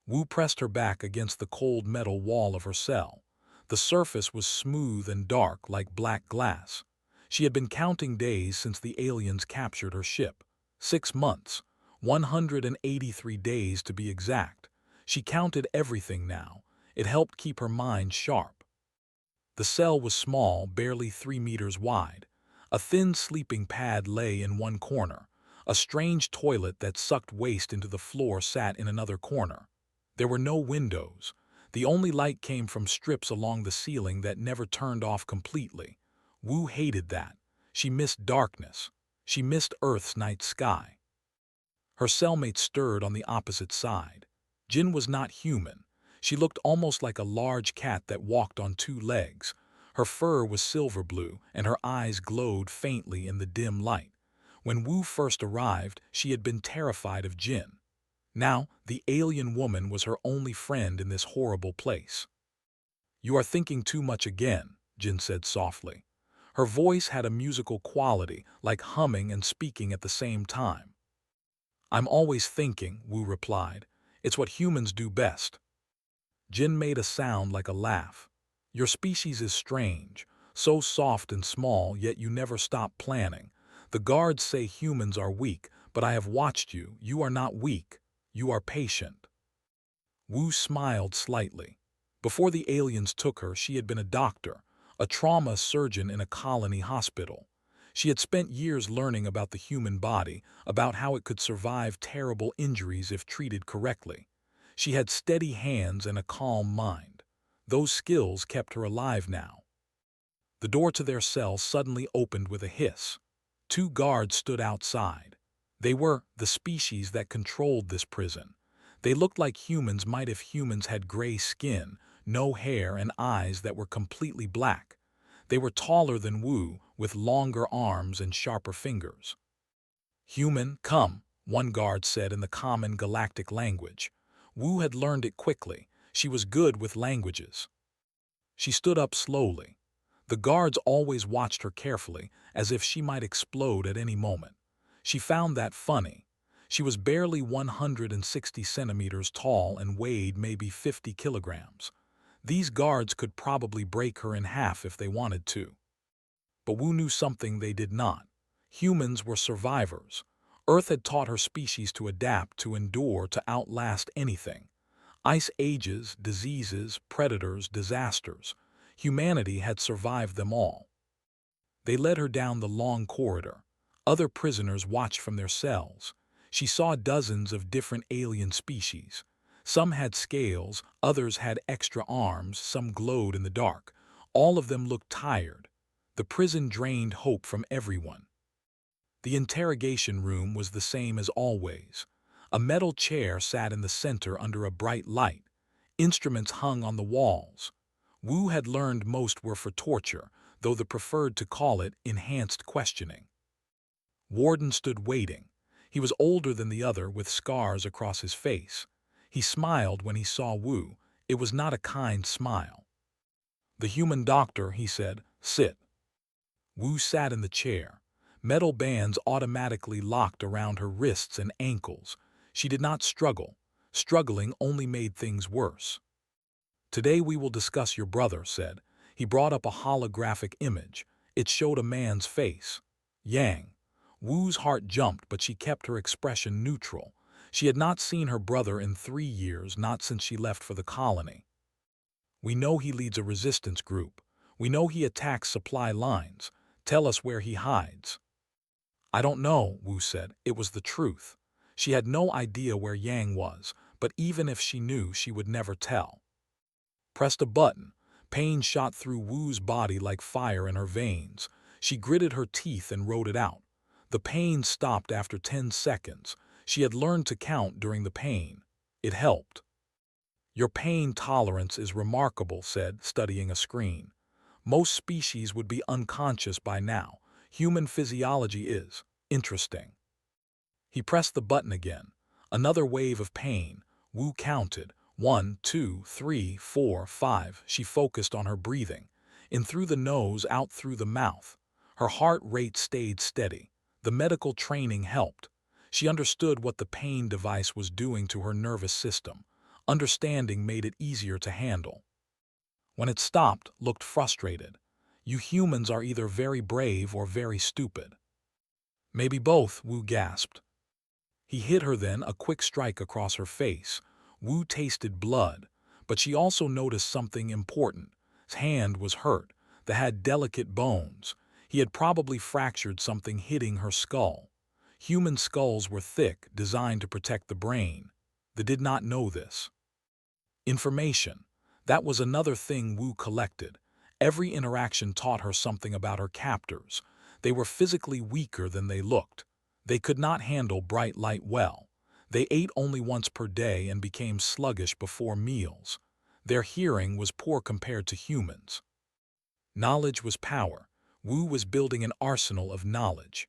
Wu pressed her back against the cold metal wall of her cell. The surface was smooth and dark like black glass. She had been counting days since the aliens captured her ship. 6 months, 183 days to be exact. She counted everything now. It helped keep her mind sharp. The cell was small, barely 3 meters wide. A thin sleeping pad lay in one corner. A strange toilet that sucked waste into the floor sat in another corner. There were no windows. The only light came from strips along the ceiling that never turned off completely. Wu hated that. She missed darkness. She missed Earth's night sky. Her cellmate stirred on the opposite side. Jin was not human. She looked almost like a large cat that walked on 2 legs. Her fur was silver blue, and her eyes glowed faintly in the dim light. When Wu first arrived, she had been terrified of Jin. Now, the alien woman was her only friend in this horrible place. "You are thinking too much again," Jin said softly. Her voice had a musical quality, like humming and speaking at the same time. "I'm always thinking," Wu replied. "It's what humans do best." Jin made a sound like a laugh. "Your species is strange, so soft and small, yet you never stop planning. The guards say humans are weak, but I have watched you. You are not weak. You are patient." Wu smiled slightly. Before the aliens took her, she had been a doctor, a trauma surgeon in a colony hospital. She had spent years learning about the human body, about how it could survive terrible injuries if treated correctly. She had steady hands and a calm mind. Those skills kept her alive now. The door to their cell suddenly opened with a hiss. 2 guards stood outside. They were the species that controlled this prison. They looked like humans might if humans had gray skin, no hair, and eyes that were completely black. They were taller than Wu, with longer arms and sharper fingers. "Human, come," one guard said in the common galactic language. Wu had learned it quickly. She was good with languages. She stood up slowly. The guards always watched her carefully, as if she might explode at any moment. She found that funny. She was barely 160 centimeters tall and weighed maybe 50 kilograms. These guards could probably break her in half if they wanted to. But Wu knew something they did not. Humans were survivors. Earth had taught her species to adapt, to endure, to outlast anything. Ice ages, diseases, predators, disasters. Humanity had survived them all. They led her down the long corridor. Other prisoners watched from their cells. She saw dozens of different alien species. Some had scales, others had extra arms, some glowed in the dark. All of them looked tired. The prison drained hope from everyone. The interrogation room was the same as always. A metal chair sat in the center under a bright light. Instruments hung on the walls. Wu had learned most were for torture, though they preferred to call it enhanced questioning. Warden stood waiting. He was older than the other, with scars across his face. He smiled when he saw Wu. It was not a kind smile. "The human doctor," he said. "Sit." Wu sat in the chair. Metal bands automatically locked around her wrists and ankles. She did not struggle. Struggling only made things worse. "Today we will discuss your brother," said. He brought up a holographic image. It showed a man's face. Yang. Wu's heart jumped, but she kept her expression neutral. She had not seen her brother in 3 years, not since she left for the colony. "We know he leads a resistance group. We know he attacks supply lines. Tell us where he hides." "I don't know," Wu said. It was the truth. She had no idea where Yang was, but even if she knew, she would never tell. Pressed a button. Pain shot through Wu's body like fire in her veins. She gritted her teeth and wrote it out. The pain stopped after 10 seconds. She had learned to count during the pain. It helped. "Your pain tolerance is remarkable," said, studying a screen. "Most species would be unconscious by now. Human physiology is interesting." He pressed the button again. Another wave of pain. Wu counted. 1, 2, 3, 4, 5. She focused on her breathing. In through the nose, out through the mouth. Her heart rate stayed steady. The medical training helped. She understood what the pain device was doing to her nervous system. Understanding made it easier to handle. When it stopped, looked frustrated. You humans are either very brave or very stupid. Maybe both, Wu gasped. He hit her then, a quick strike across her face. Wu tasted blood, but she also noticed something important. His hand was hurt. That had delicate bones. He had probably fractured something hitting her skull. Human skulls were thick, designed to protect the brain. They did not know this. Information. That was another thing Wu collected. Every interaction taught her something about her captors. They were physically weaker than they looked. They could not handle bright light well. They ate only once per day and became sluggish before meals. Their hearing was poor compared to humans. Knowledge was power. Wu was building an arsenal of knowledge.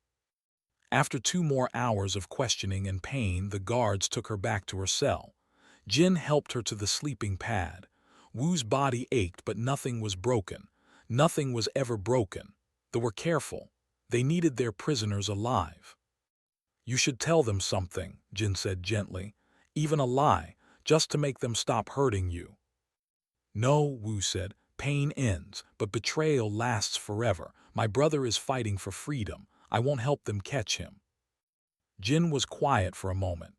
After 2 more hours of questioning and pain, the guards took her back to her cell. Jin helped her to the sleeping pad. Wu's body ached, but nothing was broken. Nothing was ever broken. They were careful. They needed their prisoners alive. You should tell them something, Jin said gently. Even a lie, just to make them stop hurting you. No, Wu said. Pain ends, but betrayal lasts forever. My brother is fighting for freedom. I won't help them catch him. Jin was quiet for a moment.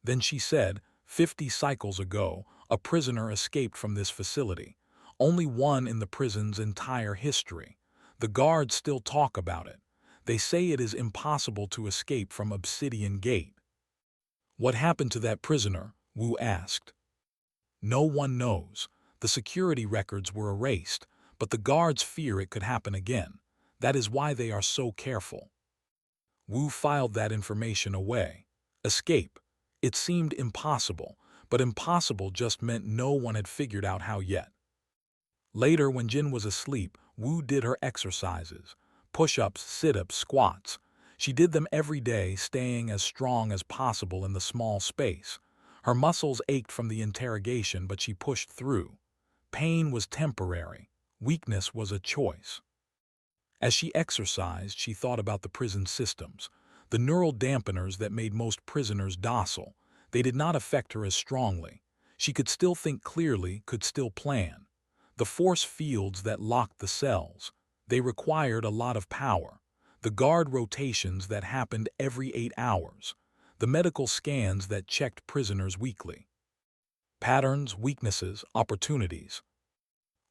Then she said, 50 cycles ago, a prisoner escaped from this facility. Only one in the prison's entire history. The guards still talk about it. They say it is impossible to escape from Obsidian Gate. What happened to that prisoner? Wu asked. No one knows. The security records were erased, but the guards fear it could happen again. That is why they are so careful. Wu filed that information away. Escape. It seemed impossible, but impossible just meant no one had figured out how yet. Later, when Jin was asleep, Wu did her exercises. Push-ups, sit-ups, squats. She did them every day, staying as strong as possible in the small space. Her muscles ached from the interrogation, but she pushed through. Pain was temporary. Weakness was a choice. As she exercised, she thought about the prison systems, the neural dampeners that made most prisoners docile. They did not affect her as strongly. She could still think clearly, could still plan. The force fields that locked the cells. They required a lot of power. The guard rotations that happened every 8 hours. The medical scans that checked prisoners weekly. Patterns, weaknesses, opportunities.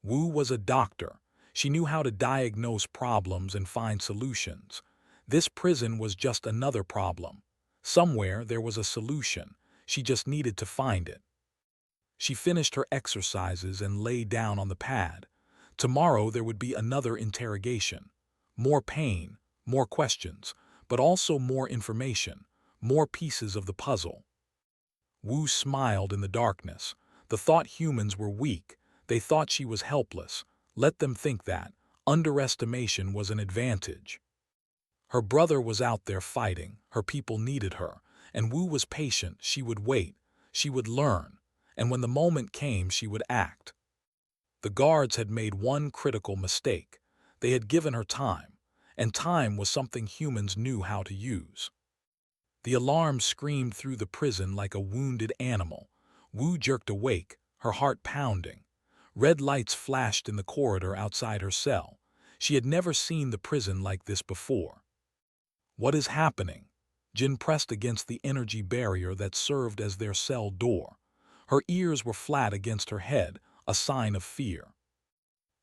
Wu was a doctor. She knew how to diagnose problems and find solutions. This prison was just another problem. Somewhere there was a solution. She just needed to find it. She finished her exercises and lay down on the pad. Tomorrow there would be another interrogation. More pain, more questions, but also more information, more pieces of the puzzle. Wu smiled in the darkness. The thought humans were weak. They thought she was helpless. Let them think that. Underestimation was an advantage. Her brother was out there fighting. Her people needed her. And Wu was patient. She would wait. She would learn. And when the moment came, she would act. The guards had made one critical mistake. They had given her time. And time was something humans knew how to use. The alarm screamed through the prison like a wounded animal. Wu jerked awake, her heart pounding. Red lights flashed in the corridor outside her cell. She had never seen the prison like this before. What is happening? Jin pressed against the energy barrier that served as their cell door. Her ears were flat against her head, a sign of fear.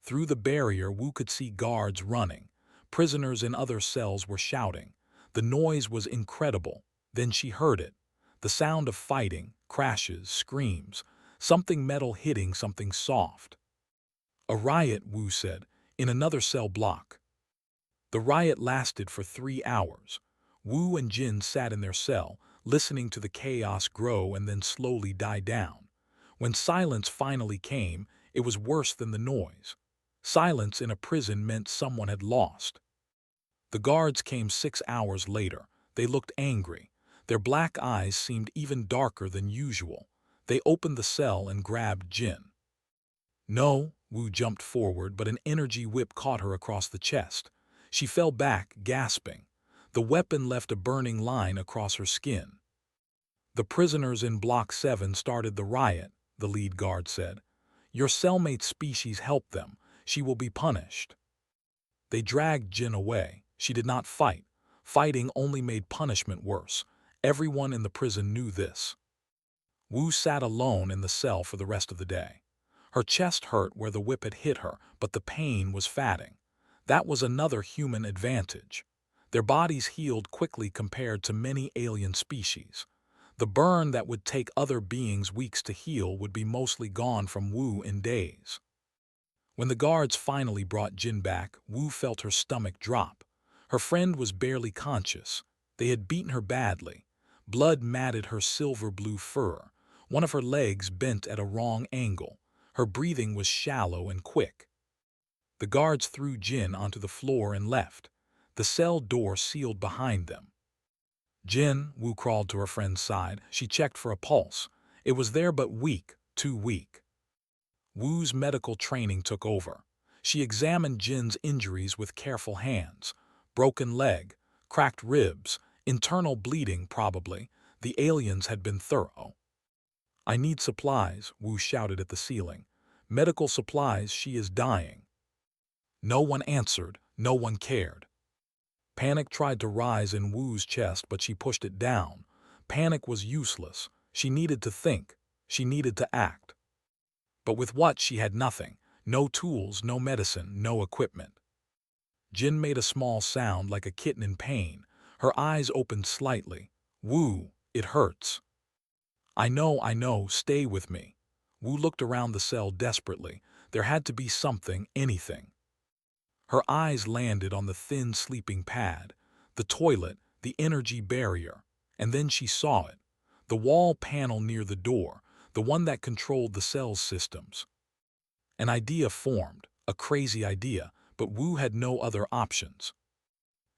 Through the barrier, Wu could see guards running. Prisoners in other cells were shouting. The noise was incredible. Then she heard it. The sound of fighting, crashes, screams. Something metal hitting something soft. A riot, Wu said, in another cell block. The riot lasted for 3 hours. Wu and Jin sat in their cell, listening to the chaos grow and then slowly die down. When silence finally came, it was worse than the noise. Silence in a prison meant someone had lost. The guards came 6 hours later. They looked angry. Their black eyes seemed even darker than usual. They opened the cell and grabbed Jin. No, Wu jumped forward, but an energy whip caught her across the chest. She fell back, gasping. The weapon left a burning line across her skin. The prisoners in Block 7 started the riot. the lead guard said. "Your cellmate's species helped them. She will be punished." They dragged Jin away. She did not fight. Fighting only made punishment worse. Everyone in the prison knew this. Wu sat alone in the cell for the rest of the day. Her chest hurt where the whip had hit her, but the pain was fatting. That was another human advantage. Their bodies healed quickly compared to many alien species. The burn that would take other beings weeks to heal would be mostly gone from Wu in days. When the guards finally brought Jin back, Wu felt her stomach drop. Her friend was barely conscious. They had beaten her badly. Blood matted her silver-blue fur. One of her legs bent at a wrong angle. Her breathing was shallow and quick. The guards threw Jin onto the floor and left. The cell door sealed behind them. "Jin," Wu crawled to her friend's side. She checked for a pulse. It was there but weak, too weak. Wu's medical training took over. She examined Jin's injuries with careful hands. Broken leg, cracked ribs, internal bleeding probably. The aliens had been thorough. "I need supplies," Wu shouted at the ceiling. "Medical supplies, she is dying." No one answered, no one cared. Panic tried to rise in Wu's chest, but she pushed it down. Panic was useless. She needed to think. She needed to act. But with what she had nothing. No tools, no medicine, no equipment. Jin made a small sound like a kitten in pain. Her eyes opened slightly. "Wu, it hurts." I know, stay with me." Wu looked around the cell desperately. There had to be something, anything. Her eyes landed on the thin sleeping pad, the toilet, the energy barrier, and then she saw it. The wall panel near the door, the one that controlled the cell's systems. An idea formed, a crazy idea, but Wu had no other options.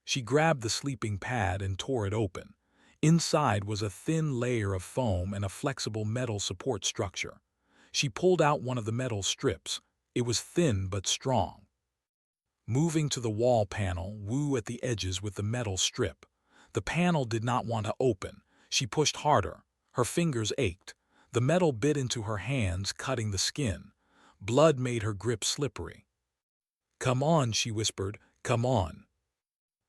She grabbed the sleeping pad and tore it open. Inside was a thin layer of foam and a flexible metal support structure. She pulled out one of the metal strips. It was thin but strong. Moving to the wall panel, Wu at the edges with the metal strip. The panel did not want to open. She pushed harder. Her fingers ached. The metal bit into her hands, cutting the skin. Blood made her grip slippery. "Come on," she whispered, "come on."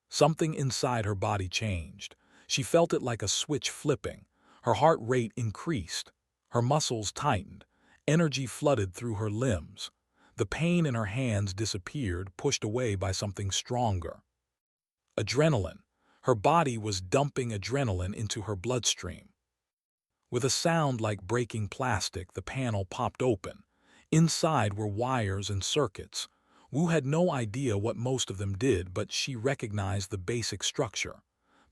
Something inside her body changed. She felt it like a switch flipping. Her heart rate increased. Her muscles tightened. Energy flooded through her limbs. The pain in her hands disappeared, pushed away by something stronger. Adrenaline. Her body was dumping adrenaline into her bloodstream. With a sound like breaking plastic, the panel popped open. Inside were wires and circuits. Wu had no idea what most of them did, but she recognized the basic structure.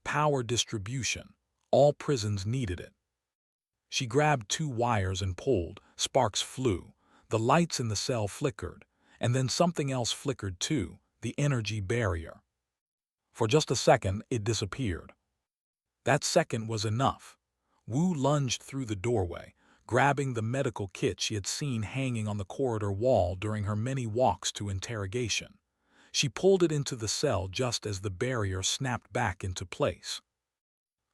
Power distribution. All prisons needed it. She grabbed 2 wires and pulled. Sparks flew. The lights in the cell flickered. And then something else flickered too, the energy barrier. For just a second, it disappeared. That second was enough. Wu lunged through the doorway, grabbing the medical kit she had seen hanging on the corridor wall during her many walks to interrogation. She pulled it into the cell just as the barrier snapped back into place.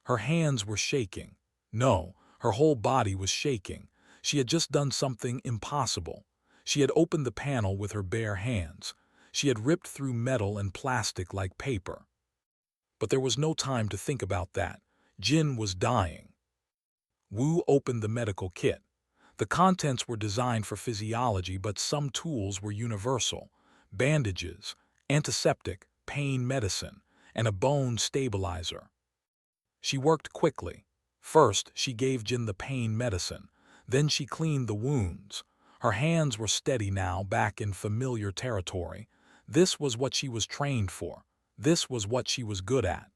Her hands were shaking. No, her whole body was shaking. She had just done something impossible. She had opened the panel with her bare hands. She had ripped through metal and plastic like paper. But there was no time to think about that. Jin was dying. Wu opened the medical kit. The contents were designed for physiology, but some tools were universal. Bandages, antiseptic, pain medicine, and a bone stabilizer. She worked quickly. First, she gave Jin the pain medicine. Then she cleaned the wounds. Her hands were steady now, back in familiar territory. This was what she was trained for. This was what she was good at.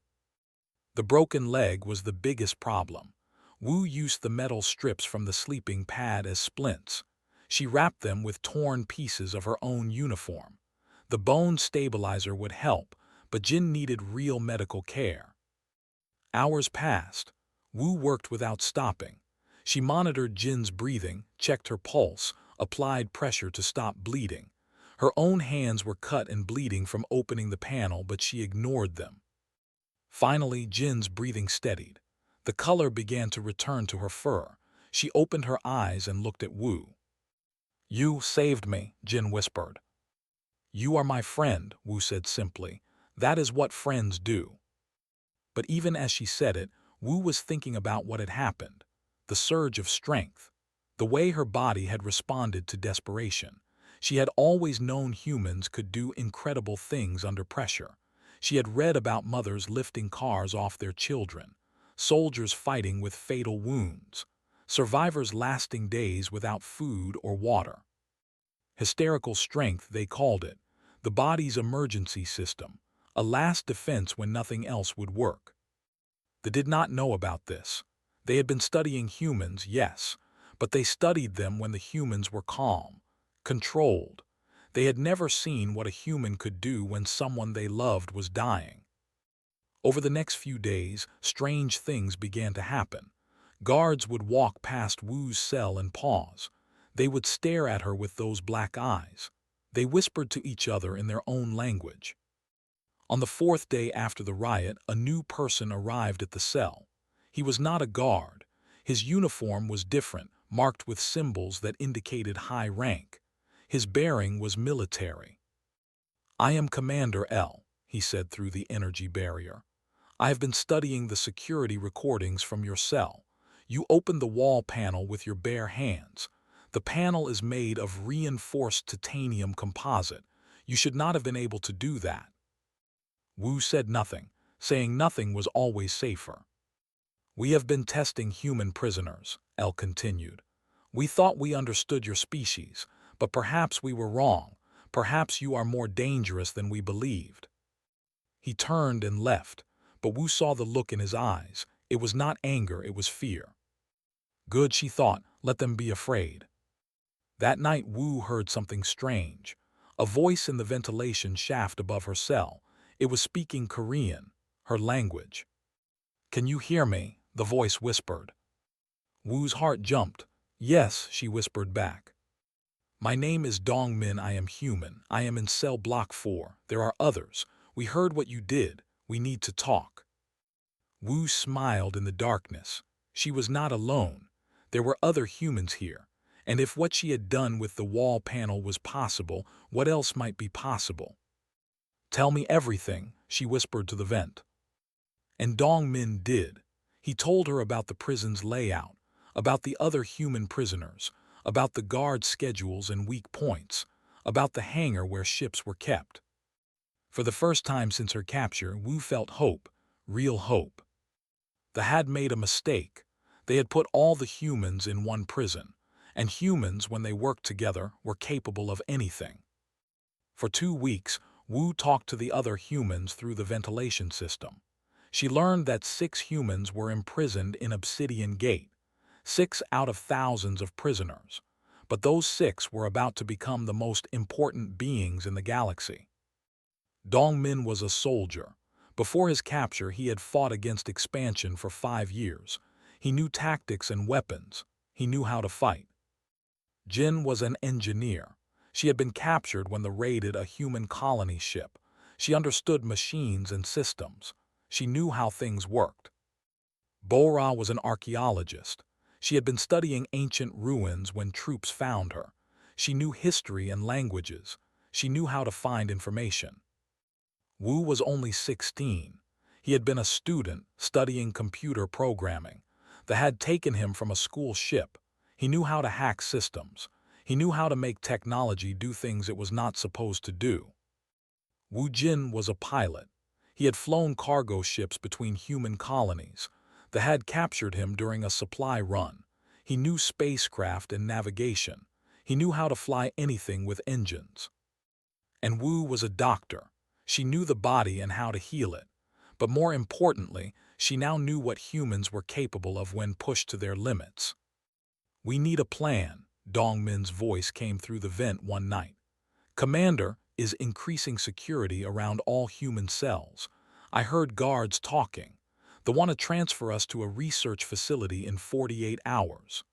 The broken leg was the biggest problem. Wu used the metal strips from the sleeping pad as splints. She wrapped them with torn pieces of her own uniform. The bone stabilizer would help, but Jin needed real medical care. Hours passed. Wu worked without stopping. She monitored Jin's breathing, checked her pulse, applied pressure to stop bleeding. Her own hands were cut and bleeding from opening the panel, but she ignored them. Finally, Jin's breathing steadied. The color began to return to her fur. She opened her eyes and looked at Wu. "You saved me," Jin whispered. "You are my friend," Wu said simply. "That is what friends do." But even as she said it, Wu was thinking about what had happened. The surge of strength. The way her body had responded to desperation. She had always known humans could do incredible things under pressure. She had read about mothers lifting cars off their children, soldiers fighting with fatal wounds, survivors lasting days without food or water. Hysterical strength, they called it, the body's emergency system, a last defense when nothing else would work. They did not know about this. They had been studying humans, yes, but they studied them when the humans were calm, controlled. They had never seen what a human could do when someone they loved was dying. Over the next few days, strange things began to happen. Guards would walk past Wu's cell and pause. They would stare at her with those black eyes. They whispered to each other in their own language. On the fourth day after the riot, a new person arrived at the cell. He was not a guard. His uniform was different, marked with symbols that indicated high rank. His bearing was military. "I am Commander L," he said through the energy barrier. "I have been studying the security recordings from your cell. You opened the wall panel with your bare hands. The panel is made of reinforced titanium composite. You should not have been able to do that." Wu said nothing. Saying nothing was always safer. "We have been testing human prisoners," L continued. "We thought we understood your species, but perhaps we were wrong. Perhaps you are more dangerous than we believed." He turned and left, but Wu saw the look in his eyes. It was not anger, it was fear. Good, she thought, let them be afraid. That night Wu heard something strange. A voice in the ventilation shaft above her cell. It was speaking Korean, her language. "Can you hear me?" the voice whispered. Wu's heart jumped. "Yes," she whispered back. "My name is Dong Min. I am human. I am in cell block 4. There are others. We heard what you did. We need to talk." Wu smiled in the darkness. She was not alone. There were other humans here. And if what she had done with the wall panel was possible, what else might be possible? "Tell me everything," she whispered to the vent. And Dong Min did. He told her about the prison's layout, about the other human prisoners, about the guard schedules and weak points, about the hangar where ships were kept. For the first time since her capture, Wu felt hope, real hope. They had made a mistake. They had put all the humans in one prison, and humans, when they worked together, were capable of anything. For 2 weeks, Wu talked to the other humans through the ventilation system. She learned that 6 humans were imprisoned in Obsidian Gate, 6 out of thousands of prisoners. But those 6 were about to become the most important beings in the galaxy. Dong Min was a soldier. Before his capture, he had fought against expansion for 5 years. He knew tactics and weapons. He knew how to fight. Jin was an engineer. She had been captured when they raided a human colony ship. She understood machines and systems. She knew how things worked. Bora was an archaeologist. She had been studying ancient ruins when troops found her. She knew history and languages. She knew how to find information. Wu was only 16. He had been a student studying computer programming. They had taken him from a school ship. He knew how to hack systems. He knew how to make technology do things it was not supposed to do. Wu Jin was a pilot. He had flown cargo ships between human colonies. They had captured him during a supply run. He knew spacecraft and navigation. He knew how to fly anything with engines. And Wu was a doctor. She knew the body and how to heal it. But more importantly, she now knew what humans were capable of when pushed to their limits. "We need a plan," Dong Min's voice came through the vent one night. "Commander is increasing security around all human cells. I heard guards talking. They want to transfer us to a research facility in 48 hours.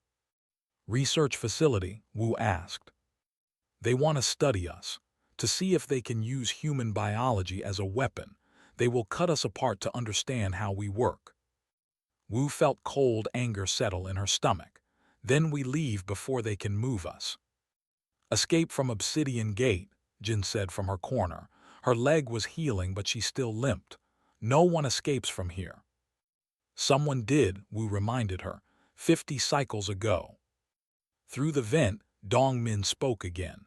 "Research facility?" Wu asked. "They want to study us, to see if they can use human biology as a weapon. They will cut us apart to understand how we work." Wu felt cold anger settle in her stomach. Then we leave before they can move us. Escape from Obsidian Gate, Jin said from her corner. Her leg was healing, but she still limped. No one escapes from here. Someone did, Wu reminded her, 50 cycles ago. Through the vent, Dongmin spoke again.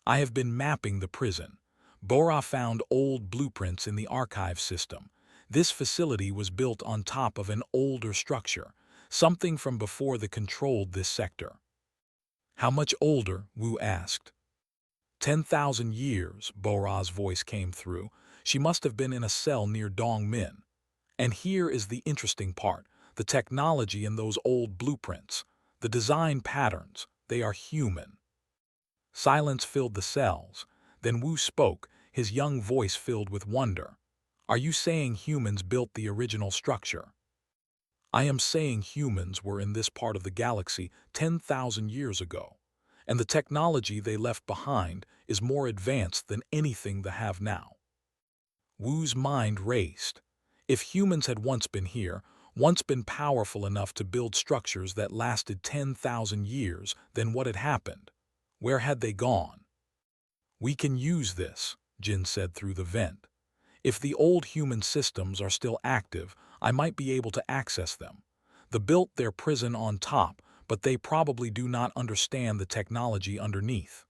I have been mapping the prison. Bora found old blueprints in the archive system. This facility was built on top of an older structure, something from before they controlled this sector. How much older? Wu asked. 10,000 years, Bora's voice came through. She must have been in a cell near Dongmin. And here is the interesting part, the technology in those old blueprints, the design patterns, they are human. Silence filled the cells. Then Wu spoke, his young voice filled with wonder. Are you saying humans built the original structure? I am saying humans were in this part of the galaxy 10,000 years ago, and the technology they left behind is more advanced than anything they have now. Wu's mind raced. If humans had once been here, once been powerful enough to build structures that lasted 10,000 years, then what had happened? Where had they gone? We can use this, Jin said through the vent. If the old human systems are still active, I might be able to access them. They built their prison on top, but they probably do not understand the technology underneath.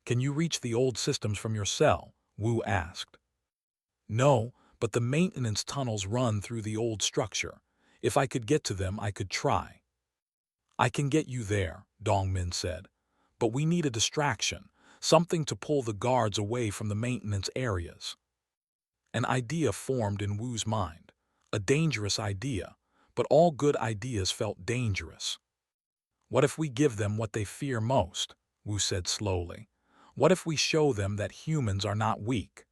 Can you reach the old systems from your cell? Wu asked. No, but the maintenance tunnels run through the old structure. If I could get to them, I could try. I can get you there, Dongmin said. But we need a distraction, something to pull the guards away from the maintenance areas. An idea formed in Wu's mind. A dangerous idea, but all good ideas felt dangerous. What if we give them what they fear most? Wu said slowly. What if we show them that humans are not weak?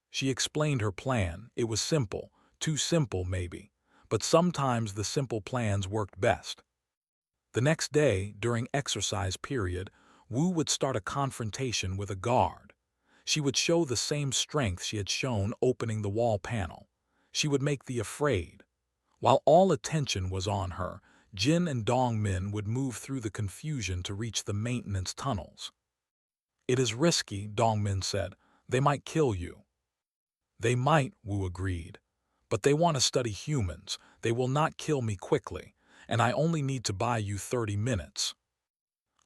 She explained her plan. It was simple, too simple maybe, but sometimes the simple plans worked best. The next day, during exercise period, Wu would start a confrontation with a guard. She would show the same strength she had shown opening the wall panel. She would make the afraid. While all attention was on her, Jin and Dongmin would move through the confusion to reach the maintenance tunnels. It is risky, Dongmin said. They might kill you. They might, Wu agreed. But they want to study humans. They will not kill me quickly, and I only need to buy you 30 minutes.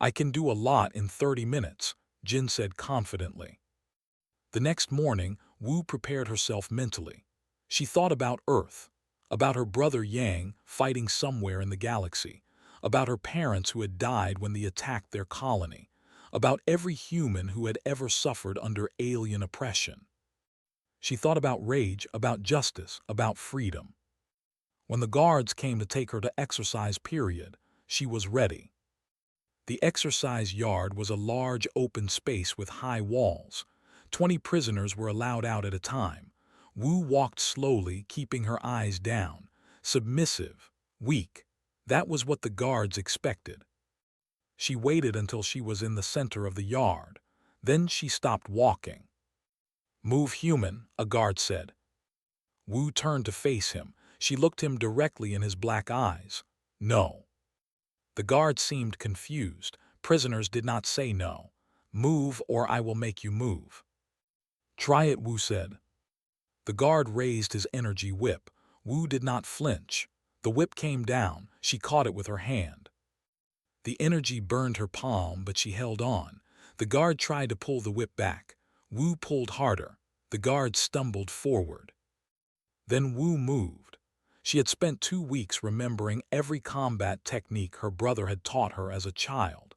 I can do a lot in 30 minutes, Jin said confidently. The next morning, Wu prepared herself mentally. She thought about Earth, about her brother Yang fighting somewhere in the galaxy, about her parents who had died when they attacked their colony, about every human who had ever suffered under alien oppression. She thought about rage, about justice, about freedom. When the guards came to take her to exercise period, she was ready. The exercise yard was a large open space with high walls. 20 prisoners were allowed out at a time. Wu walked slowly, keeping her eyes down. Submissive, weak. That was what the guards expected. She waited until she was in the center of the yard. Then she stopped walking. Move, human, a guard said. Wu turned to face him. She looked him directly in his black eyes. No. The guard seemed confused. Prisoners did not say no. Move or I will make you move. Try it, Wu said. The guard raised his energy whip. Wu did not flinch. The whip came down. She caught it with her hand. The energy burned her palm, but she held on. The guard tried to pull the whip back. Wu pulled harder. The guard stumbled forward. Then Wu moved. She had spent 2 weeks remembering every combat technique her brother had taught her as a child,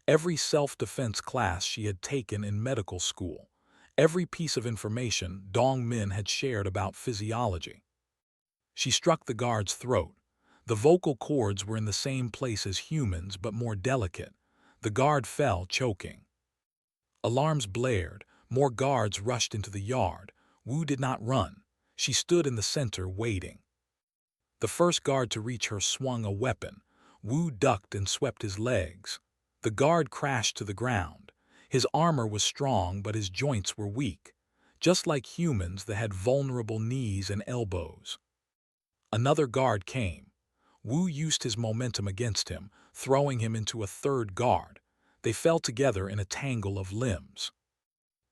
every self-defense class she had taken in medical school, every piece of information Dongmin had shared about physiology. She struck the guard's throat. The vocal cords were in the same place as humans, but more delicate. The guard fell, choking. Alarms blared. More guards rushed into the yard. Wu did not run. She stood in the center, waiting. The first guard to reach her swung a weapon. Wu ducked and swept his legs. The guard crashed to the ground. His armor was strong, but his joints were weak. Just like humans, they had vulnerable knees and elbows. Another guard came. Wu used his momentum against him, throwing him into a third guard. They fell together in a tangle of limbs.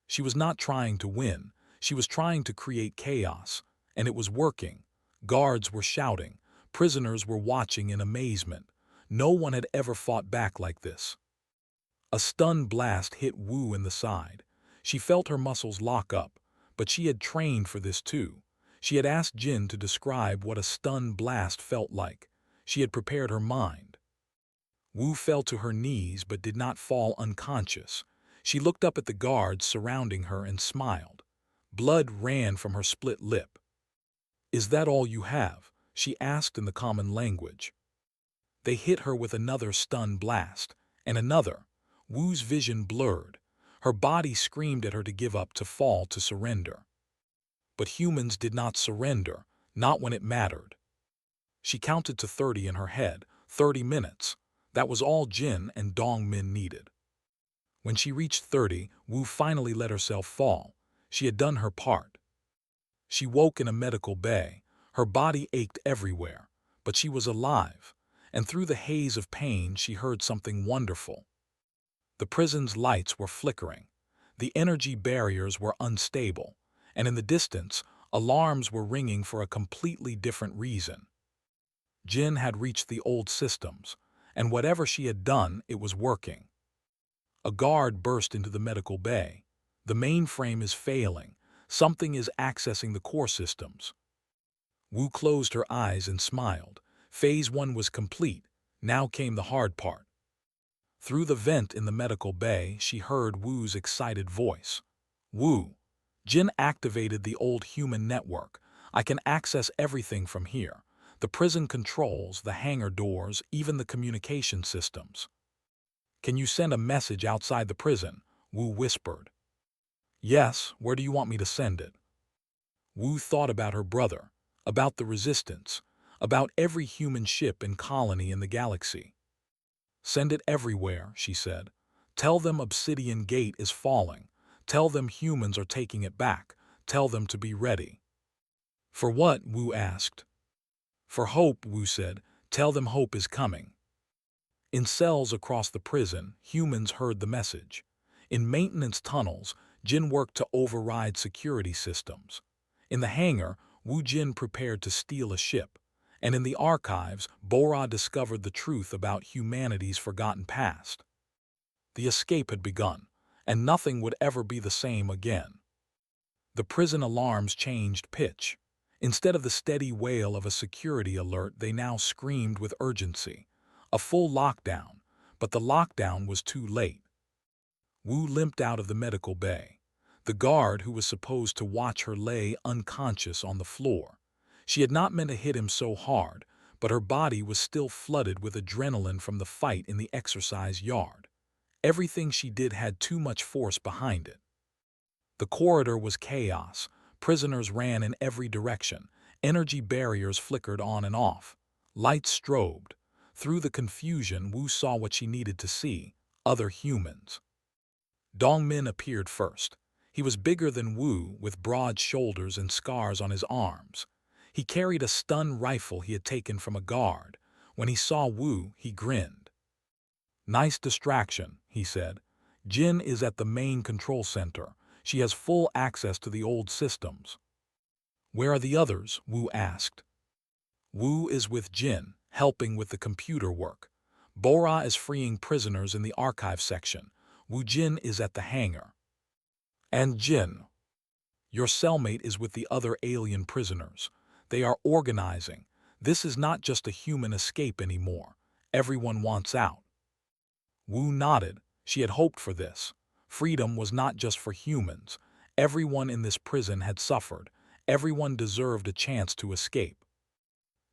She was not trying to win. She was trying to create chaos, and it was working. Guards were shouting. Prisoners were watching in amazement. No one had ever fought back like this. A stun blast hit Wu in the side. She felt her muscles lock up, but she had trained for this too. She had asked Jin to describe what a stun blast felt like. She had prepared her mind. Wu fell to her knees but did not fall unconscious. She looked up at the guards surrounding her and smiled. Blood ran from her split lip. "Is that all you have?" she asked in the common language. They hit her with another stun blast, and another. Wu's vision blurred. Her body screamed at her to give up, to fall, to surrender. But humans did not surrender, not when it mattered. She counted to 30 in her head. 30 minutes. That was all Jin and Dongmin needed. When she reached 30, Wu finally let herself fall. She had done her part. She woke in a medical bay. Her body ached everywhere, but she was alive. And through the haze of pain, she heard something wonderful. The prison's lights were flickering. The energy barriers were unstable. And in the distance, alarms were ringing for a completely different reason. Jin had reached the old systems, and whatever she had done, it was working. A guard burst into the medical bay. "The mainframe is failing. Something is accessing the core systems." Wu closed her eyes and smiled. Phase 1 was complete. Now came the hard part. Through the vent in the medical bay, she heard Wu's excited voice. "Wu, Jin activated the old human network. I can access everything from here. The prison controls, the hangar doors, even the communication systems." "Can you send a message outside the prison?" Wu whispered. "Yes, where do you want me to send it?" Wu thought about her brother, about the resistance, about every human ship and colony in the galaxy. "Send it everywhere," she said. "Tell them Obsidian Gate is falling. Tell them humans are taking it back. Tell them to be ready." "For what?" Wu asked. "For hope," Wu said. "Tell them hope is coming." In cells across the prison, humans heard the message. In maintenance tunnels, Jin worked to override security systems. In the hangar, Wu Jin prepared to steal a ship. And in the archives, Bora discovered the truth about humanity's forgotten past. The escape had begun, and nothing would ever be the same again. The prison alarms changed pitch. Instead of the steady wail of a security alert, they now screamed with urgency. A full lockdown, but the lockdown was too late. Wu limped out of the medical bay. The guard who was supposed to watch her lay unconscious on the floor. She had not meant to hit him so hard, but her body was still flooded with adrenaline from the fight in the exercise yard. Everything she did had too much force behind it. The corridor was chaos. Prisoners ran in every direction. Energy barriers flickered on and off. Lights strobed. Through the confusion, Wu saw what she needed to see: other humans. Dongmin appeared first. He was bigger than Wu, with broad shoulders and scars on his arms. He carried a stun rifle he had taken from a guard. When he saw Wu, he grinned. "Nice distraction," he said. "Jin is at the main control center. She has full access to the old systems." "Where are the others?" Wu asked. "Wu is with Jin, helping with the computer work. Bora is freeing prisoners in the archive section. Wu Jin is at the hangar." "And Jin?" "Your cellmate is with the other alien prisoners. They are organizing. This is not just a human escape anymore. Everyone wants out." Wu nodded. She had hoped for this. Freedom was not just for humans. Everyone in this prison had suffered. Everyone deserved a chance to escape.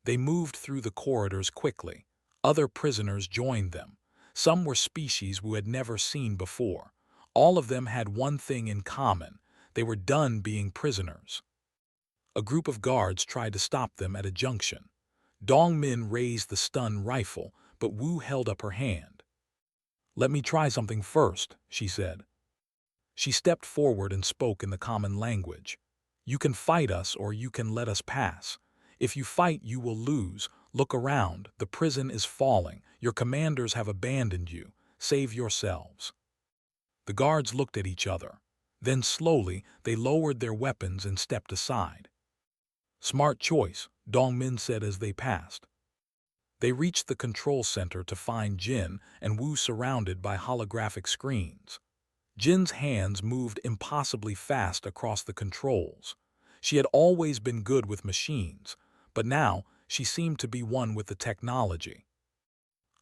They moved through the corridors quickly. Other prisoners joined them. Some were species Wu had never seen before. All of them had one thing in common: they were done being prisoners. A group of guards tried to stop them at a junction. Dongmin raised the stun rifle, but Wu held up her hand. "Let me try something first," she said. She stepped forward and spoke in the common language. "You can fight us or you can let us pass. If you fight, you will lose. Look around, the prison is falling. Your commanders have abandoned you. Save yourselves. The guards looked at each other. Then slowly, they lowered their weapons and stepped aside. Smart choice, Dongmin said as they passed. They reached the control center to find Jin and Wu surrounded by holographic screens. Jin's hands moved impossibly fast across the controls. She had always been good with machines, but now she seemed to be one with the technology.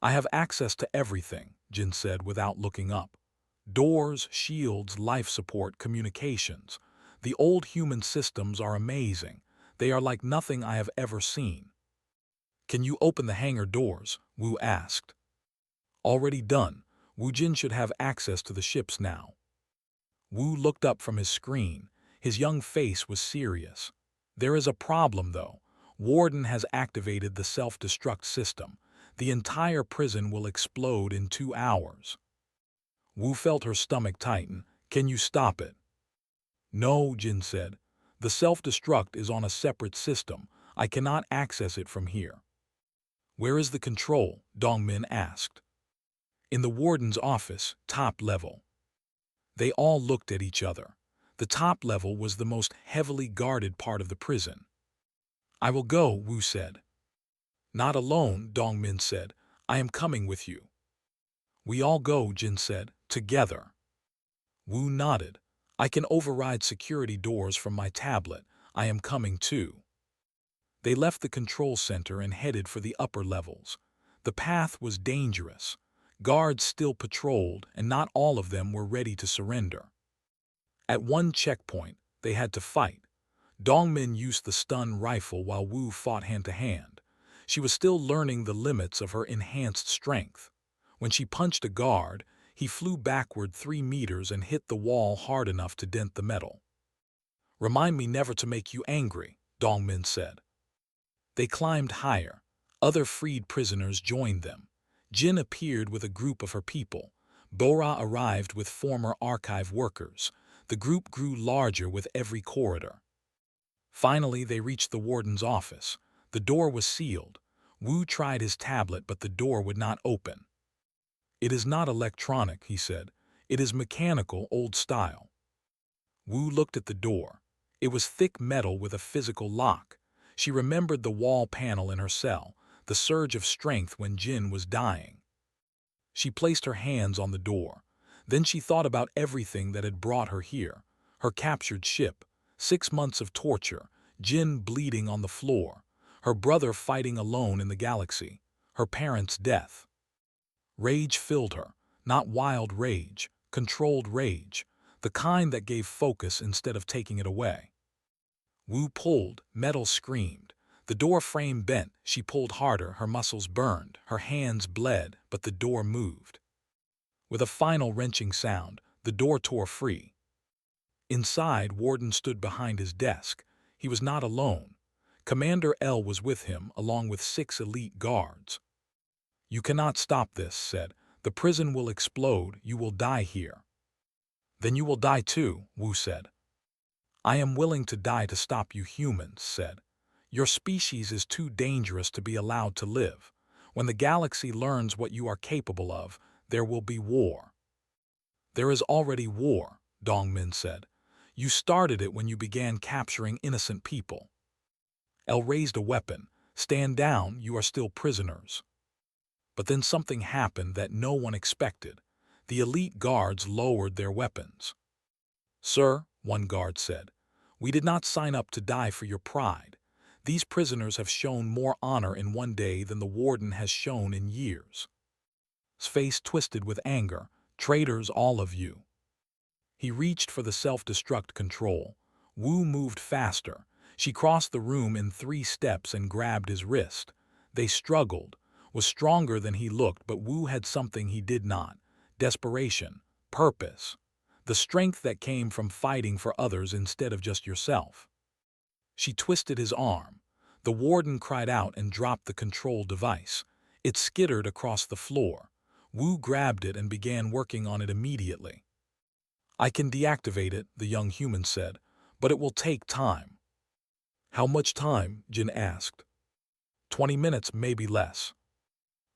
I have access to everything, Jin said without looking up. Doors, shields, life support, communications. The old human systems are amazing. They are like nothing I have ever seen. Can you open the hangar doors? Wu asked. Already done. Wu Jin should have access to the ships now. Wu looked up from his screen. His young face was serious. There is a problem, though. Warden has activated the self-destruct system. The entire prison will explode in 2 hours. Wu felt her stomach tighten. Can you stop it? No, Jin said. The self-destruct is on a separate system. I cannot access it from here. Where is the control? Dongmin asked. In the warden's office, top level. They all looked at each other. The top level was the most heavily guarded part of the prison. I will go, Wu said. Not alone, Dongmin said. I am coming with you. We all go, Jin said, together. Wu nodded. I can override security doors from my tablet. I am coming too. They left the control center and headed for the upper levels. The path was dangerous. Guards still patrolled, and not all of them were ready to surrender. At one checkpoint, they had to fight. Dongmin used the stun rifle while Wu fought hand-to-hand. She was still learning the limits of her enhanced strength. When she punched a guard, he flew backward 3 meters and hit the wall hard enough to dent the metal. Remind me never to make you angry, Dongmin said. They climbed higher. Other freed prisoners joined them. Jin appeared with a group of her people. Bora arrived with former archive workers. The group grew larger with every corridor. Finally, they reached the warden's office. The door was sealed. Wu tried his tablet, but the door would not open. It is not electronic, he said. It is mechanical, old style. Wu looked at the door. It was thick metal with a physical lock. She remembered the wall panel in her cell, the surge of strength when Jin was dying. She placed her hands on the door. Then she thought about everything that had brought her here. Her captured ship, 6 months of torture, Jin bleeding on the floor, her brother fighting alone in the galaxy, her parents' death. Rage filled her, not wild rage, controlled rage, the kind that gave focus instead of taking it away. Wu pulled, metal screamed. The door frame bent, she pulled harder, her muscles burned, her hands bled, but the door moved. With a final wrenching sound, the door tore free. Inside, Warden stood behind his desk. He was not alone. Commander L was with him, along with 6 elite guards. You cannot stop this, said. The prison will explode, you will die here. Then you will die too, Wu said. I am willing to die to stop you humans, said. Your species is too dangerous to be allowed to live. When the galaxy learns what you are capable of, there will be war. There is already war, Dongmin said. You started it when you began capturing innocent people. L raised a weapon. Stand down, you are still prisoners. But then something happened that no one expected. The elite guards lowered their weapons. Sir, one guard said, we did not sign up to die for your pride. These prisoners have shown more honor in one day than the warden has shown in years. His face twisted with anger. Traitors, all of you. He reached for the self-destruct control. Wu moved faster. She crossed the room in 3 steps and grabbed his wrist. They struggled. Was stronger than he looked, but Wu had something he did not. Desperation. Purpose. The strength that came from fighting for others instead of just yourself. She twisted his arm. The warden cried out and dropped the control device. It skittered across the floor. Wu grabbed it and began working on it immediately. I can deactivate it, the young human said, but it will take time. How much time? Jin asked. 20 minutes, maybe less.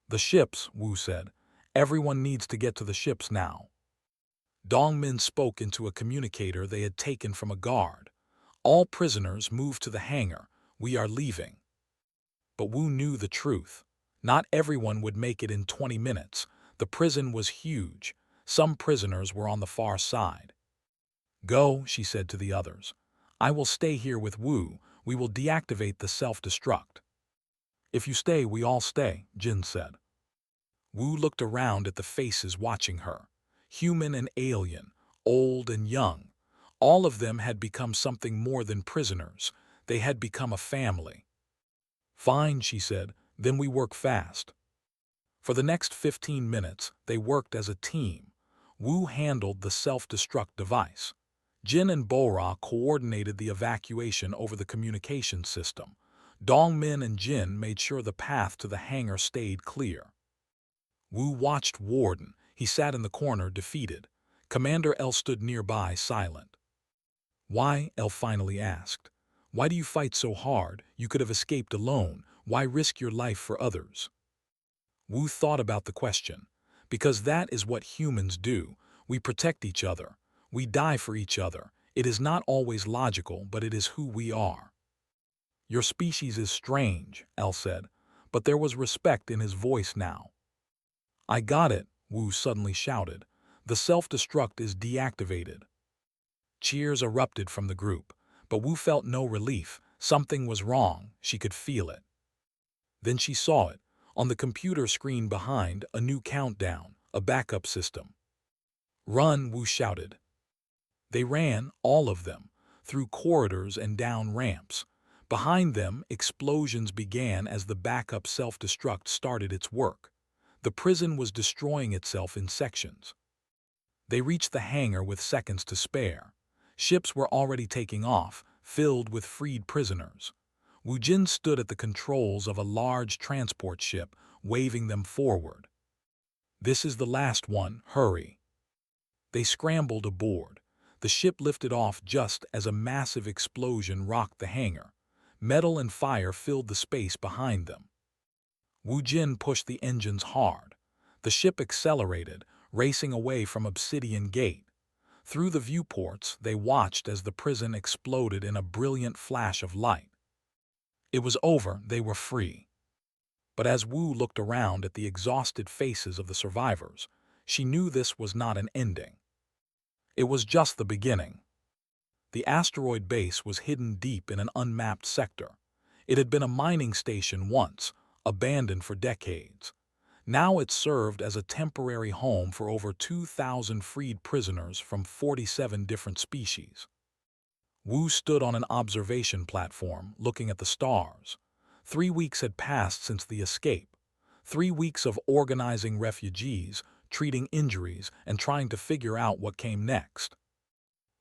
The ships, Wu said. Everyone needs to get to the ships now. Dongmin spoke into a communicator they had taken from a guard. All prisoners move to the hangar. We are leaving. But Wu knew the truth. Not everyone would make it in 20 minutes. The prison was huge. Some prisoners were on the far side. Go, she said to the others. I will stay here with Wu. We will deactivate the self-destruct. If you stay, we all stay, Jin said. Wu looked around at the faces watching her. Human and alien, old and young. All of them had become something more than prisoners. They had become a family. Fine, she said, then we work fast. For the next 15 minutes, they worked as a team. Wu handled the self-destruct device. Jin and Bora coordinated the evacuation over the communication system. Dongmin and Jin made sure the path to the hangar stayed clear. Wu watched Warden. He sat in the corner, defeated. Commander L stood nearby, silent. Why? L finally asked. Why do you fight so hard? You could have escaped alone. Why risk your life for others? Wu thought about the question. Because that is what humans do. We protect each other. We die for each other. It is not always logical, but it is who we are. Your species is strange, L said, but there was respect in his voice now. I got it, Wu suddenly shouted. The self-destruct is deactivated. Cheers erupted from the group, but Wu felt no relief. Something was wrong. She could feel it. Then she saw it. On the computer screen behind, a new countdown, a backup system. Run, Wu shouted. They ran, all of them, through corridors and down ramps. Behind them, explosions began as the backup self-destruct started its work. The prison was destroying itself in sections. They reached the hangar with seconds to spare. Ships were already taking off, filled with freed prisoners. Wu Jin stood at the controls of a large transport ship, waving them forward. This is the last one, hurry. They scrambled aboard. The ship lifted off just as a massive explosion rocked the hangar. Metal and fire filled the space behind them. Wu Jin pushed the engines hard. The ship accelerated, racing away from Obsidian Gate. Through the viewports, they watched as the prison exploded in a brilliant flash of light. It was over, they were free. But as Wu looked around at the exhausted faces of the survivors, she knew this was not an ending. It was just the beginning. The asteroid base was hidden deep in an unmapped sector. It had been a mining station once, abandoned for decades. Now it served as a temporary home for over 2,000 freed prisoners from 47 different species. Wu stood on an observation platform, looking at the stars. 3 weeks had passed since the escape. 3 weeks of organizing refugees, treating injuries, and trying to figure out what came next.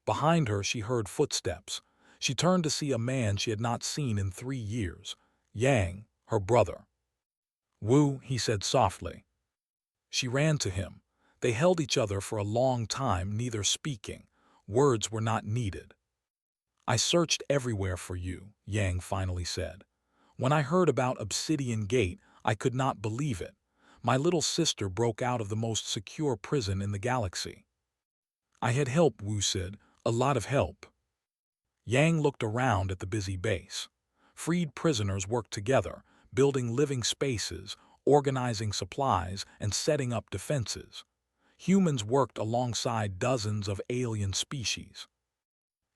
Behind her, she heard footsteps. She turned to see a man she had not seen in 3 years. Yang, her brother. Wu, he said softly. She ran to him. They held each other for a long time, neither speaking. Words were not needed. I searched everywhere for you, Yang finally said. When I heard about Obsidian Gate, I could not believe it. My little sister broke out of the most secure prison in the galaxy. I had help, Wu said, a lot of help. Yang looked around at the busy base. Freed prisoners worked together, building living spaces, organizing supplies, and setting up defenses. Humans worked alongside dozens of alien species.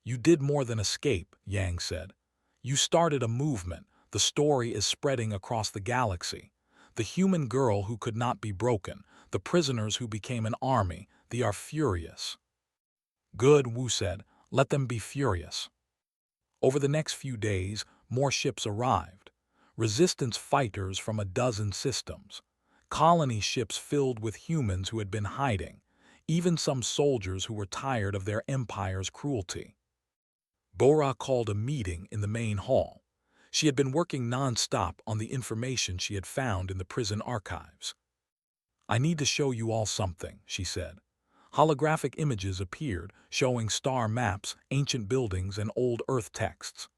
You did more than escape, Yang said. You started a movement. The story is spreading across the galaxy. The human girl who could not be broken, the prisoners who became an army, they are furious. Good, Wu said. Let them be furious. Over the next few days, more ships arrived. Resistance fighters from a dozen systems. Colony ships filled with humans who had been hiding. Even some soldiers who were tired of their empire's cruelty. Bora called a meeting in the main hall. She had been working non-stop on the information she had found in the prison archives. I need to show you all something, she said. Holographic images appeared, showing star maps, ancient buildings, and old Earth texts.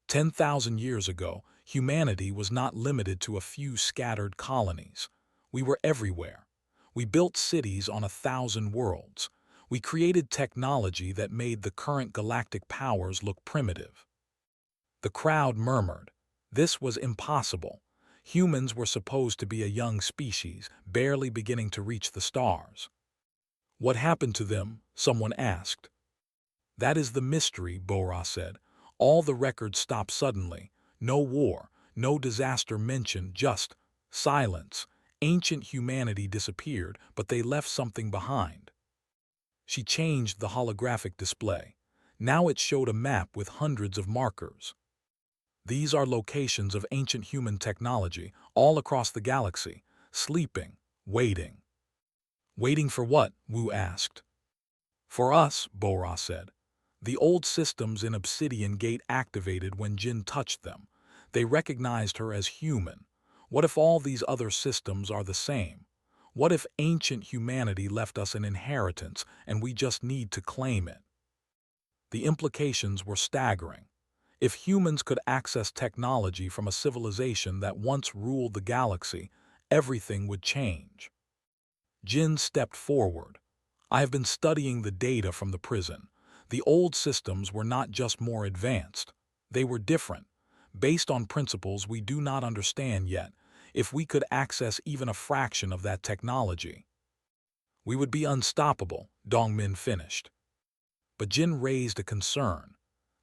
10,000 years ago, humanity was not limited to a few scattered colonies. We were everywhere. We built cities on 1,000 worlds. We created technology that made the current galactic powers look primitive. The crowd murmured. This was impossible. Humans were supposed to be a young species, barely beginning to reach the stars. What happened to them? Someone asked. That is the mystery, Bora said. All the records stopped suddenly. No war, no disaster mentioned, just silence. Ancient humanity disappeared, but they left something behind. She changed the holographic display. Now it showed a map with hundreds of markers. These are locations of ancient human technology all across the galaxy, sleeping, waiting. Waiting for what? Wu asked. For us, Bora said. The old systems in Obsidian Gate activated when Jin touched them. They recognized her as human. What if all these other systems are the same? What if ancient humanity left us an inheritance and we just need to claim it? The implications were staggering. If humans could access technology from a civilization that once ruled the galaxy, everything would change. Jin stepped forward. I have been studying the data from the prison. The old systems were not just more advanced. They were different, based on principles we do not understand yet. If we could access even a fraction of that technology, we would be unstoppable, Dongmin finished. But Jin raised a concern.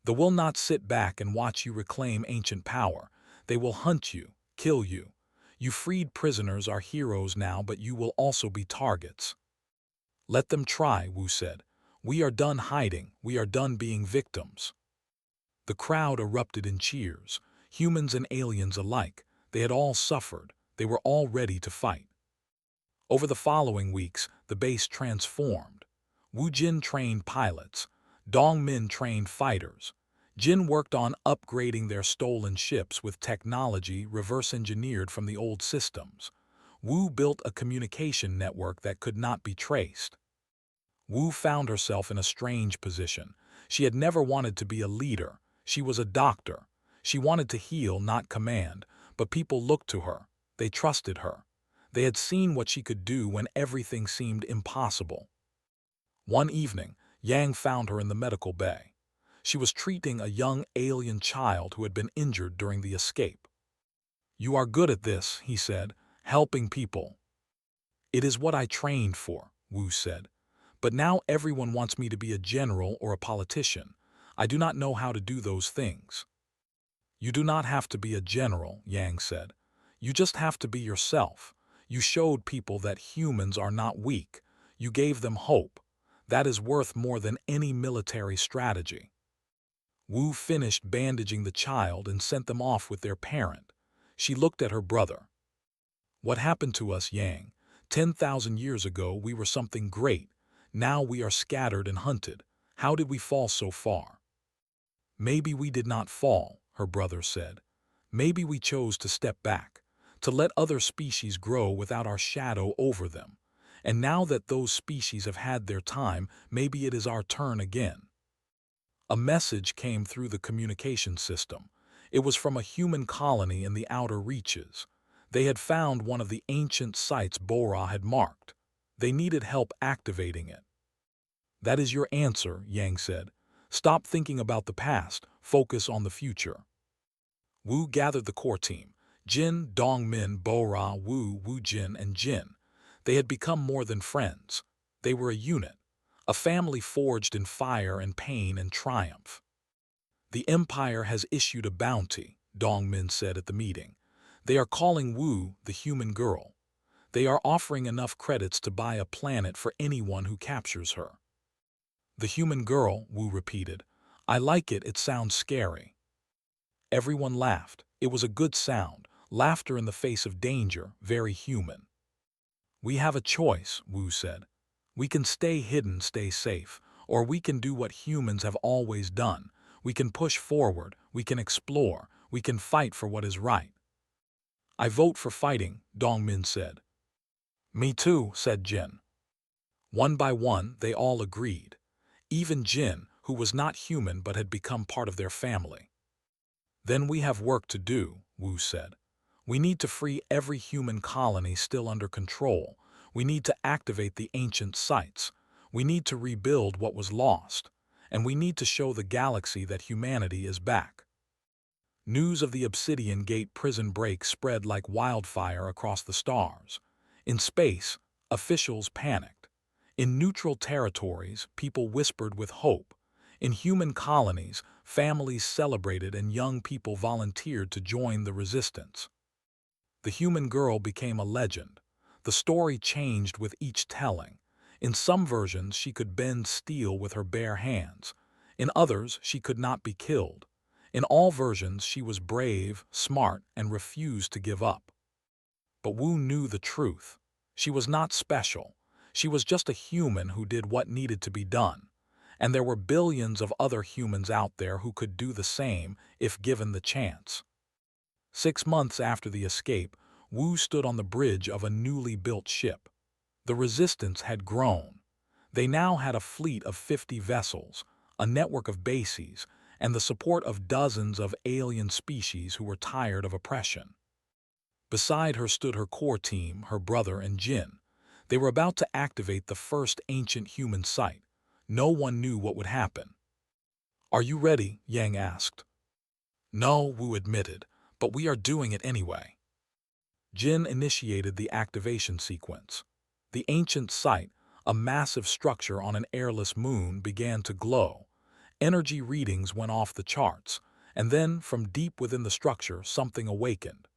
They will not sit back and watch you reclaim ancient power. They will hunt you, kill you. You freed prisoners are heroes now, but you will also be targets. Let them try, Wu said. We are done hiding, we are done being victims. The crowd erupted in cheers, humans and aliens alike. They had all suffered, they were all ready to fight. Over the following weeks, the base transformed. Wu Jin trained pilots, Dong Min trained fighters. Jin worked on upgrading their stolen ships with technology reverse-engineered from the old systems. Wu built a communication network that could not be traced. Wu found herself in a strange position. She had never wanted to be a leader. She was a doctor. She wanted to heal, not command, but people looked to her. They trusted her. They had seen what she could do when everything seemed impossible. One evening, Yang found her in the medical bay. She was treating a young alien child who had been injured during the escape. You are good at this, he said, helping people. It is what I trained for, Wu said. But now everyone wants me to be a general or a politician. I do not know how to do those things. You do not have to be a general, Yang said. You just have to be yourself. You showed people that humans are not weak. You gave them hope. That is worth more than any military strategy. Wu finished bandaging the child and sent them off with their parent. She looked at her brother. What happened to us, Yang? 10,000 years ago we were something great. Now we are scattered and hunted. How did we fall so far? Maybe we did not fall, her brother said. Maybe we chose to step back, to let other species grow without our shadow over them. And now that those species have had their time, maybe it is our turn again. A message came through the communication system. It was from a human colony in the outer reaches. They had found one of the ancient sites Bora had marked. They needed help activating it. That is your answer, Yang said. Stop thinking about the past, focus on the future. Wu gathered the core team. Jin, Dongmin, Bora, Wu, Wu Jin, and Jin. They had become more than friends. They were a unit, a family forged in fire and pain and triumph. The Empire has issued a bounty, Dongmin said at the meeting. They are calling Wu the human girl. They are offering enough credits to buy a planet for anyone who captures her. The human girl, Wu repeated. I like it, it sounds scary. Everyone laughed. It was a good sound, laughter in the face of danger, very human. We have a choice, Wu said. We can stay hidden, stay safe, or we can do what humans have always done. We can push forward, we can explore, we can fight for what is right. I vote for fighting, Dongmin said. Me too, said Jin. One by one, they all agreed. Even Jin, who was not human but had become part of their family. Then we have work to do, Wu said. "We need to free every human colony still under control. We need to activate the ancient sites. We need to rebuild what was lost. And we need to show the galaxy that humanity is back." News of the Obsidian Gate prison break spread like wildfire across the stars. In space, officials panicked. In neutral territories, people whispered with hope. In human colonies, families celebrated and young people volunteered to join the resistance. The human girl became a legend. The story changed with each telling. In some versions, she could bend steel with her bare hands. In others, she could not be killed. In all versions, she was brave, smart, and refused to give up. But Wu knew the truth. She was not special. She was just a human who did what needed to be done. And there were billions of other humans out there who could do the same if given the chance. 6 months after the escape, Wu stood on the bridge of a newly built ship. The resistance had grown. They now had a fleet of 50 vessels, a network of bases, and the support of dozens of alien species who were tired of oppression. Beside her stood her core team, her brother and Jin. They were about to activate the first ancient human site. No one knew what would happen. "Are you ready?" Yang asked. "No," Wu admitted, "but we are doing it anyway." Jin initiated the activation sequence. The ancient site, a massive structure on an airless moon, began to glow. Energy readings went off the charts, and then, from deep within the structure, something awakened.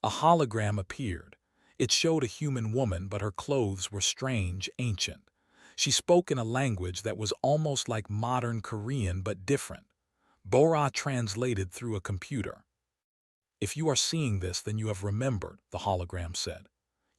A hologram appeared. It showed a human woman, but her clothes were strange, ancient. She spoke in a language that was almost like modern Korean but different. Bora translated through a computer. "If you are seeing this, then you have remembered," the hologram said.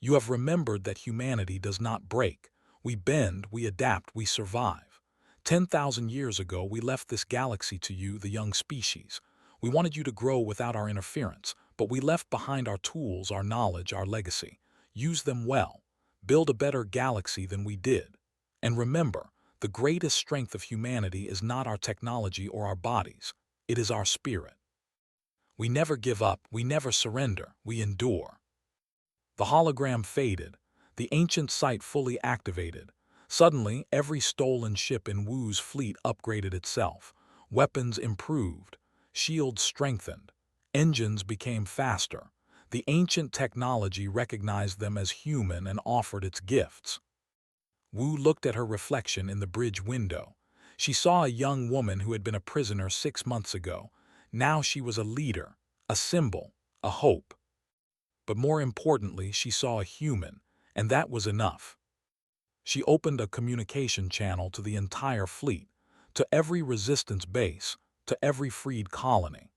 "You have remembered that humanity does not break. We bend, we adapt, we survive. 10,000 years ago, we left this galaxy to you, the young species. We wanted you to grow without our interference, but we left behind our tools, our knowledge, our legacy. Use them well. Build a better galaxy than we did. And remember, the greatest strength of humanity is not our technology or our bodies. It is our spirit. We never give up, we never surrender, we endure." The hologram faded, the ancient site fully activated. Suddenly, every stolen ship in Wu's fleet upgraded itself. Weapons improved, shields strengthened, engines became faster. The ancient technology recognized them as human and offered its gifts. Wu looked at her reflection in the bridge window. She saw a young woman who had been a prisoner 6 months ago. Now she was a leader, a symbol, a hope. But more importantly, she saw a human, and that was enough. She opened a communication channel to the entire fleet, to every resistance base, to every freed colony.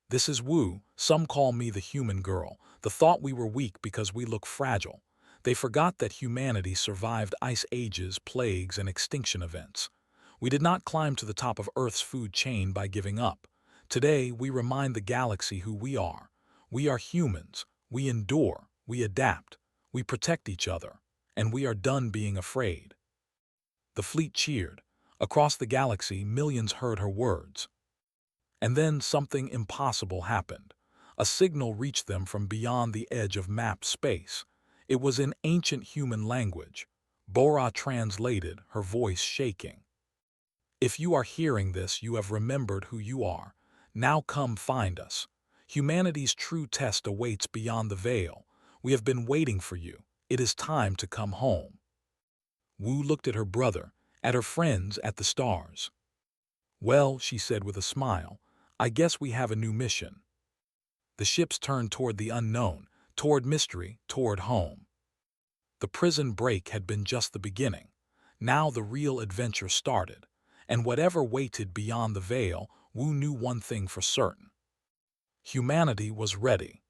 "This is Wu. Some call me the human girl. The thought we were weak because we look fragile. They forgot that humanity survived ice ages, plagues, and extinction events. We did not climb to the top of Earth's food chain by giving up. Today, we remind the galaxy who we are. We are humans. We endure. We adapt. We protect each other. And we are done being afraid." The fleet cheered. Across the galaxy, millions heard her words. And then something impossible happened. A signal reached them from beyond the edge of mapped space. It was in ancient human language. Bora translated, her voice shaking. "If you are hearing this, you have remembered who you are. Now come find us. Humanity's true test awaits beyond the veil. We have been waiting for you. It is time to come home." Wu looked at her brother, at her friends, at the stars. "Well," she said with a smile, "I guess we have a new mission." The ships turned toward the unknown, toward mystery, toward home. The prison break had been just the beginning. Now the real adventure started. And whatever waited beyond the veil, Wu knew one thing for certain. Humanity was ready.